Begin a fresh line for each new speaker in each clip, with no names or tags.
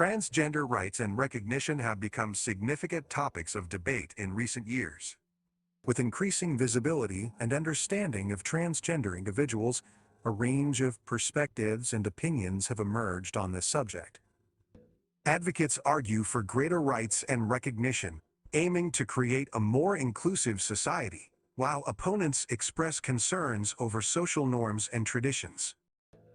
Transgender rights and recognition have become significant topics of debate in recent years. With increasing visibility and understanding of transgender individuals, a range of perspectives and opinions have emerged on this subject. Advocates argue for greater rights and recognition, aiming to create a more inclusive society, while opponents express concerns over social norms and traditions.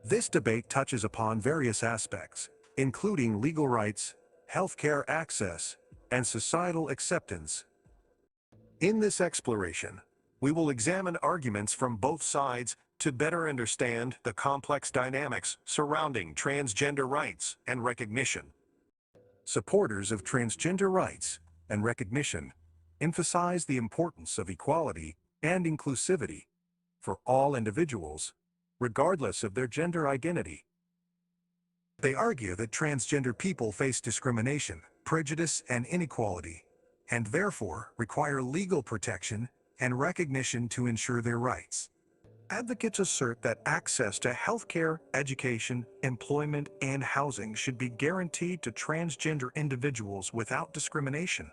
This debate touches upon various aspects, including legal rights, healthcare access, and societal acceptance. In this exploration, we will examine arguments from both sides to better understand the complex dynamics surrounding transgender rights and recognition. Supporters of transgender rights and recognition emphasize the importance of equality and inclusivity for all individuals, regardless of their gender identity. They argue that transgender people face discrimination, prejudice, and inequality, and therefore require legal protection and recognition to ensure their rights. Advocates assert that access to healthcare, education, employment, and housing should be guaranteed to transgender individuals without discrimination.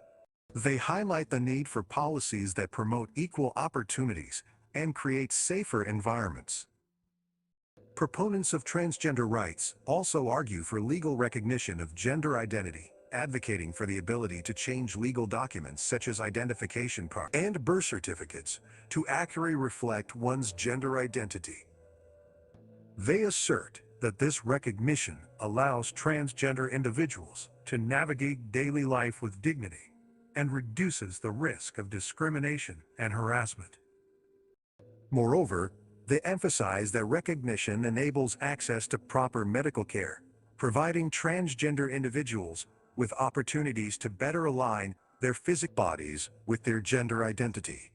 They highlight the need for policies that promote equal opportunities and create safer environments. Proponents of transgender rights also argue for legal recognition of gender identity, advocating for the ability to change legal documents such as identification cards and birth certificates to accurately reflect one's gender identity. They assert that this recognition allows transgender individuals to navigate daily life with dignity and reduces the risk of discrimination and harassment. Moreover, they emphasize that recognition enables access to proper medical care, providing transgender individuals with opportunities to better align their physical bodies with their gender identity.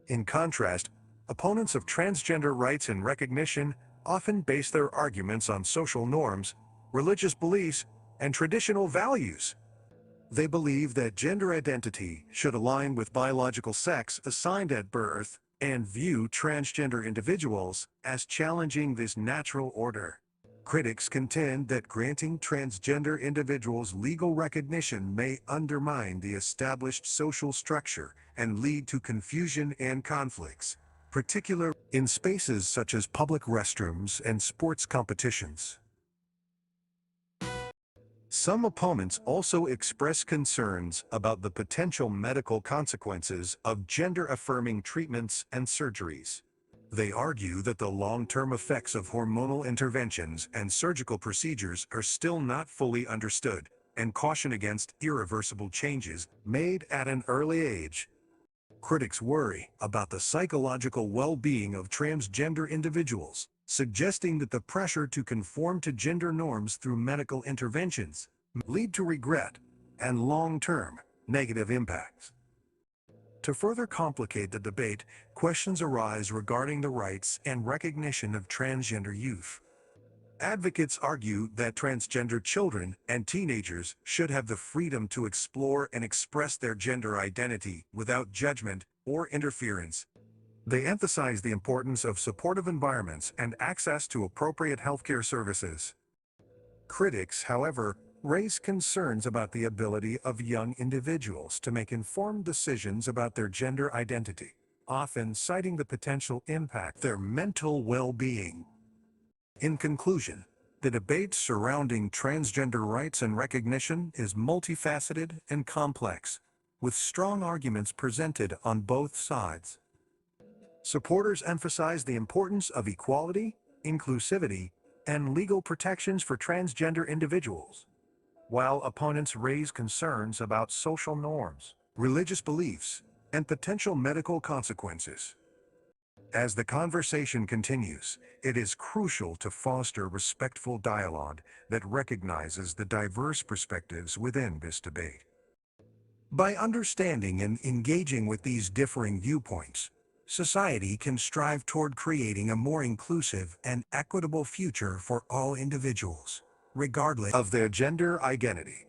In contrast, opponents of transgender rights and recognition often base their arguments on social norms, religious beliefs, and traditional values. They believe that gender identity should align with biological sex assigned at birth and view transgender individuals as challenging this natural order. Critics contend that granting transgender individuals legal recognition may undermine the established social structure and lead to confusion and conflicts, particularly in spaces such as public restrooms and sports competitions. Some opponents also express concerns about the potential medical consequences of gender-affirming treatments and surgeries. They argue that the long-term effects of hormonal interventions and surgical procedures are still not fully understood, and caution against irreversible changes made at an early age. Critics worry about the psychological well-being of transgender individuals, suggesting that the pressure to conform to gender norms through medical interventions may lead to regret and long-term negative impacts. To further complicate the debate, questions arise regarding the rights and recognition of transgender youth. Advocates argue that transgender children and teenagers should have the freedom to explore and express their gender identity without judgment or interference. They emphasize the importance of supportive environments and access to appropriate healthcare services. Critics, however, raise concerns about the ability of young individuals to make informed decisions about their gender identity, often citing the potential impact on their mental well-being. In conclusion, the debate surrounding transgender rights and recognition is multifaceted and complex, with strong arguments presented on both sides. Supporters emphasize the importance of equality, inclusivity, and legal protections for transgender individuals, while opponents raise concerns about social norms, religious beliefs, and potential medical consequences. As the conversation continues, it is crucial to foster respectful dialogue that recognizes the diverse perspectives within this debate. By understanding and engaging with these differing viewpoints, society can strive toward creating a more inclusive and equitable future for all individuals, regardless of their gender identity.